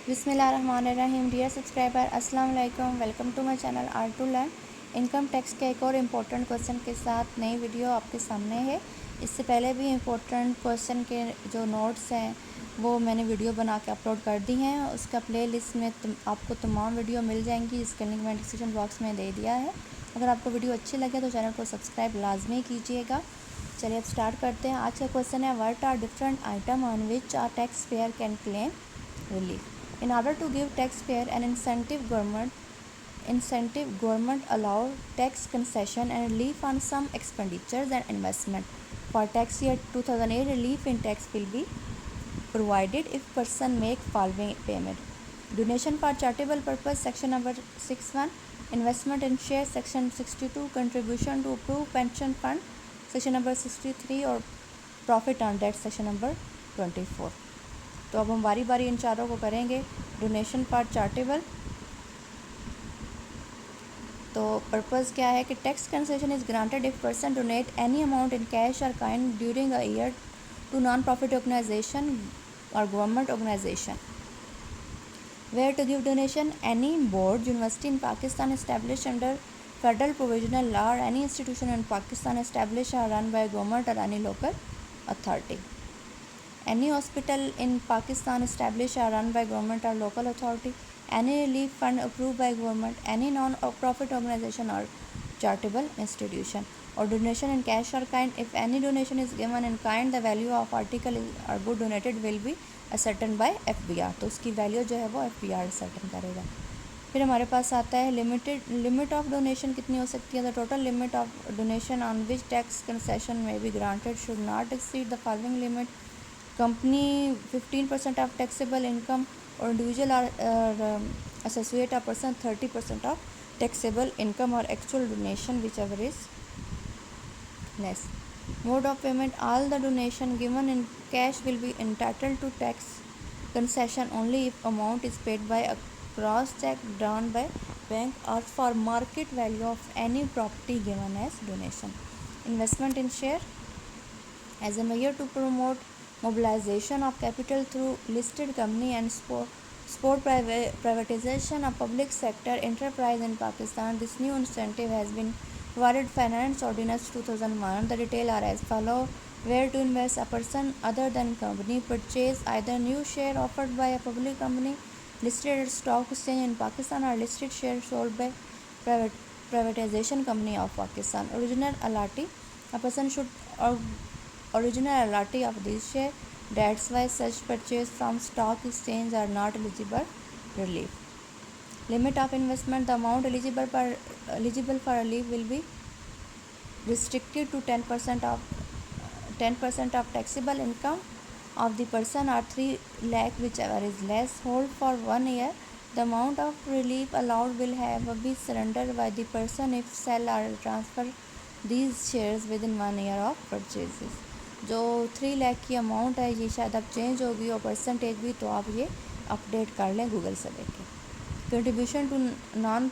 बिस्मिल्लाहिर्रहमानिर्रहीम। Dear subscriber, अस्सलाम वालेकुम। Welcome to my channel art to learn. Income tax के एक और इम्पोर्टेंट क्वेश्चन के साथ नई वीडियो आपके सामने है। इससे पहले भी इम्पोर्टेंट क्वेश्चन के जो नोट्स हैं वो मैंने वीडियो बना के अपलोड कर दी हैं। उसका प्लेलिस्ट में आपको तमाम वीडियो मिल जाएंगी, जिसका लिंक मैं डिस्क्रिप्शन बॉक्स में दे दिया है। अगर आपको वीडियो अच्छी लगे तो चैनल को सब्सक्राइब लाजमी कीजिएगा। चलिए अब स्टार्ट करते हैं। आज का क्वेश्चन है, what are different item on which are tax payer can claim relief. In order to give taxpayer an incentive government allow tax concession and relief on some expenditures and investment. For tax year 2008, relief in tax will be provided if person make following payment: donation for charitable purpose section number 61, investment in share section 62, contribution to approved pension fund section number 63 और profit on debt section number 24। तो अब हम बारी बारी इन चारों को करेंगे। Donation for charitable, तो पर्पज़ क्या है कि tax concession is granted if person donate any amount in cash और kind during a year to non profit organization और government organization. Where to give donation: any board, university in Pakistan establish under federal provisional law और any institution in Pakistan establish और run by government और any local authority. Any hospital in Pakistan established or run by government or local authority, any relief fund approved by government, any non-profit organization or charitable institution. Or donation in cash or kind: if any donation is given in kind, the value of article or good donated will be ascertained by FBR. तो उसकी value जो है वो FBR certain करेगा। फिर हमारे पास आता है लिमिट ऑफ डोनेशन कितनी हो सकती है। The total limit of donation on which tax concession may be granted should not exceed the following limit: company 15% of taxable income, or individual or associate or person 30% of taxable income or actual donation, whichever is less. Mode of payment: all the donation given in cash will be entitled to tax concession only if amount is paid by a cross check drawn by bank or for market value of any property given as donation. Investment in share: as a measure to promote mobilization of capital through listed company and support privatization of public sector enterprise in Pakistan. This new incentive has been provided Finance Ordinance 2001. The details are as follow: where to invest: a person other than company purchase either new share offered by a public company listed at stock exchange in Pakistan or listed shares sold by privatization company of Pakistan. Original allotee: a person should original allotee of this share. That's why such purchase from stock exchange are not eligible relief. Limit of investment: the amount eligible for relief will be restricted to 10% of taxable income of the person or 3 lakh, whichever is less. Hold for 1 year. The amount of relief allowed will have be surrendered by the person if sell or transfer these shares within 1 year of purchases. जो 3 लाख की amount है ये शायद अब change होगी और percentage भी, तो आप ये अपडेट कर लें गूगल से देखें। Contribution to non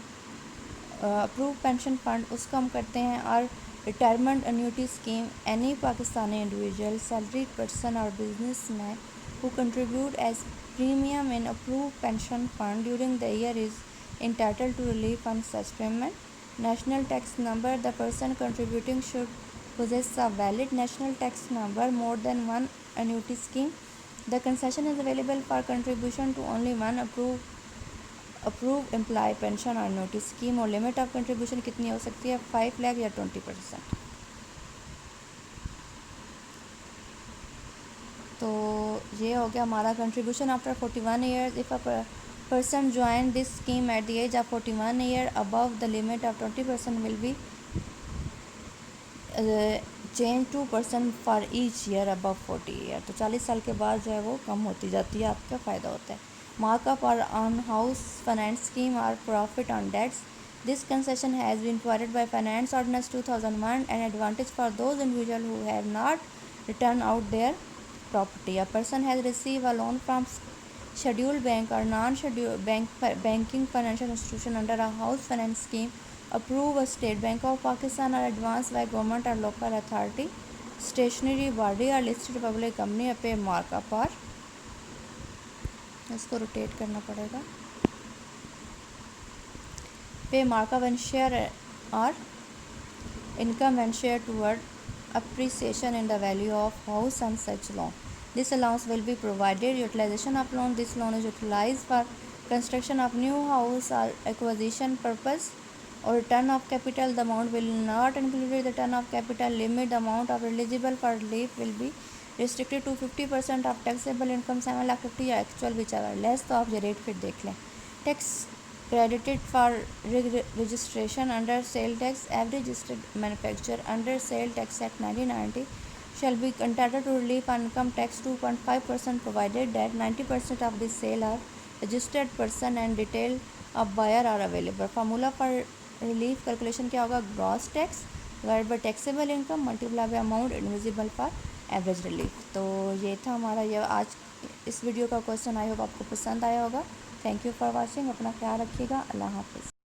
approve pension fund, उसको हम करते हैं। और retirement annuity scheme: any Pakistani individual, salaried person और business who contribute as premium in approve pension fund during the year is entitled to relief on such payment. National tax number: the person contributing should possess a valid national tax number. More than one annuity scheme: the concession is available for contribution to only one approved employee pension or annuity scheme. और limit of contribution कितनी हो सकती है? 5 लाख या 20%। तो ये हो गया हमारा contribution after 41 years. If a person join this scheme at the age of 41 year above, the limit of 20% will be changed to % for each year above 40 year। तो 40 साल के बाद जो है वो कम होती जाती है, आपका फ़ायदा होता है। मार्कअप और ऑन हाउस फाइनेंस स्कीम और profit on debts: this concession has been provided by Finance Ordinance 2001 and advantage for those individuals who have not returned out their property. A person has received a loan from scheduled bank or non-scheduled banking financial institution under a house finance scheme approved by State Bank of Pakistan or advanced by government or local authority, stationary body or listed public company, pay markup or इसको rotate करना पड़ेगा। पे markup and share are income and share toward appreciation in the value of house and such loan. This allowance will be provided. Utilization of loan. This loan is utilized for construction of new house or acquisition purpose or return of capital. The amount will not include the return of capital limit. The amount of eligible for relief will be restricted to 50% of taxable income, 7,50,000 या actual whichever less। तो आप ये rate फिर देख लें। Tax credited for registration under sale tax. Every registered manufacturer under Sale Tax Act 1990 shall be entitled to relief on income tax 2.5% provided that 90% of the sale are registered person and detail of buyer are available. Formula for relief calculation क्या होगा? Gross tax divided by taxable income multiplied by amount invisible for average relief। तो ये था हमारा ये आज इस video का क्वेश्चन। आई होप आपको पसंद आया होगा। Thank you for watching. अपना ख्याल रखिएगा। अल्लाह हाफिज़।